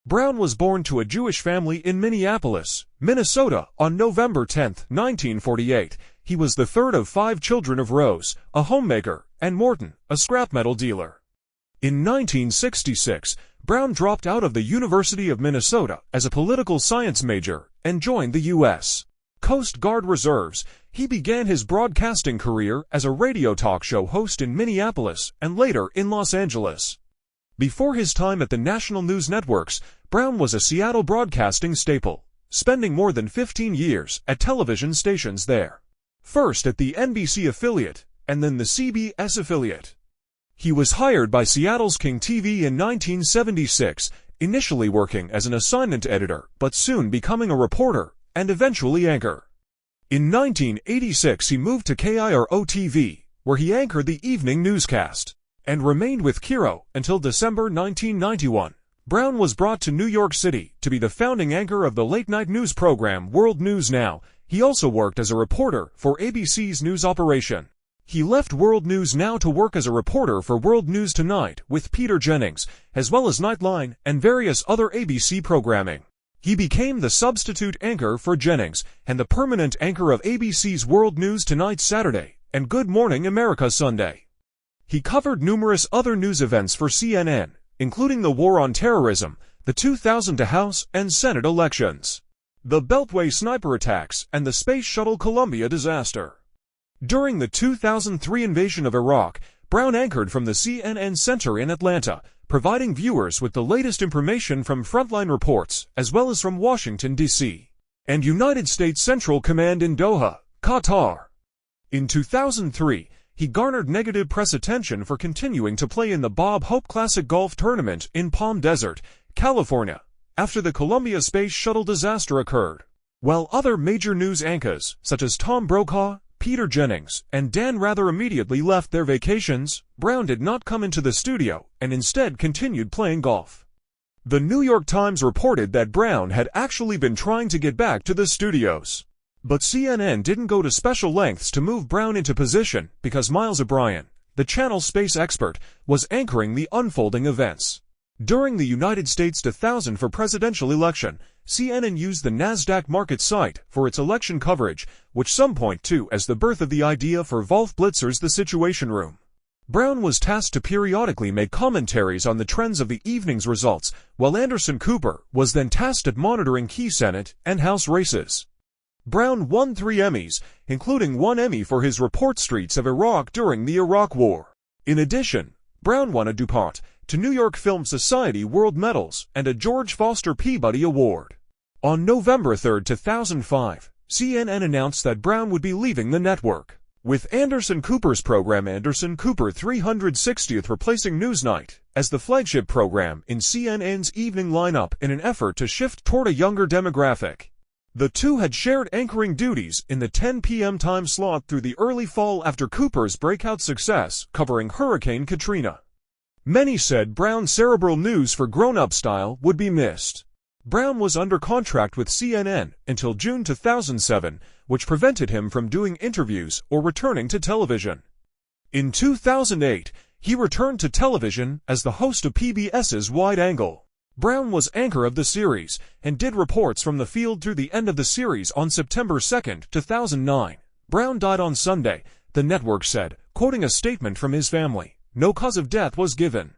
Brown was born to a Jewish family in Minneapolis, Minnesota, on November 10, 1948. He was the third of 5 children of Rose, a homemaker, and Morton, a scrap metal dealer. In 1966, Brown dropped out of the University of Minnesota as a political science major and joined the U.S. Coast Guard Reserves. He began his broadcasting career as a radio talk show host in Minneapolis and later in Los Angeles. Before his time at the national news networks, Brown was a Seattle broadcasting staple, spending more than 15 years at television stations there. First at the NBC affiliate, and then the CBS affiliate. He was hired by Seattle's King TV in 1976, initially working as an assignment editor, but soon becoming a reporter, and eventually anchor. In 1986 he moved to KIRO-TV, where he anchored the evening newscast, and remained with KIRO until December 1991. Brown was brought to New York City to be the founding anchor of the late-night news program World News Now. He also worked as a reporter for ABC's news operation. He left World News Now to work as a reporter for World News Tonight with Peter Jennings, as well as Nightline and various other ABC programming. He became the substitute anchor for Jennings and the permanent anchor of ABC's World News Tonight Saturday and Good Morning America Sunday. He covered numerous other news events for CNN, including the war on terrorism, the 2000 House and Senate elections, the Beltway sniper attacks, and the Space Shuttle Columbia disaster. During the 2003 invasion of Iraq, Brown anchored from the CNN Center in Atlanta, providing viewers with the latest information from frontline reports, as well as from Washington, D.C., and United States Central Command in Doha, Qatar. In 2003, he garnered negative press attention for continuing to play in the Bob Hope Classic Golf Tournament in Palm Desert, California, after the Columbia Space Shuttle disaster occurred. While other major news anchors, such as Tom Brokaw, Peter Jennings, and Dan Rather immediately left their vacations, Brown did not come into the studio and instead continued playing golf. The New York Times reported that Brown had actually been trying to get back to the studios. But CNN didn't go to special lengths to move Brown into position because Miles O'Brien, the channel's space expert, was anchoring the unfolding events. During the United States 2004 presidential election, CNN used the NASDAQ market site for its election coverage, which some point to as the birth of the idea for Wolf Blitzer's The Situation Room. Brown was tasked to periodically make commentaries on the trends of the evening's results, while Anderson Cooper was then tasked at monitoring key Senate and House races. Brown won 3 Emmys, including 1 Emmy for his report Streets of Iraq during the Iraq War. In addition, Brown won a DuPont to New York Film Society World Medals and a George Foster Peabody Award. On November 3, 2005, CNN announced that Brown would be leaving the network, with Anderson Cooper's program Anderson Cooper 360th replacing NewsNight as the flagship program in CNN's evening lineup in an effort to shift toward a younger demographic. The two had shared anchoring duties in the 10 p.m. time slot through the early fall after Cooper's breakout success covering Hurricane Katrina. Many said Brown's cerebral news for grown-up style would be missed. Brown was under contract with CNN until June 2007, which prevented him from doing interviews or returning to television. In 2008, he returned to television as the host of PBS's Wide Angle. Brown was anchor of the series and did reports from the field through the end of the series on September 2, 2009. Brown died on Sunday, the network said, quoting a statement from his family. No cause of death was given.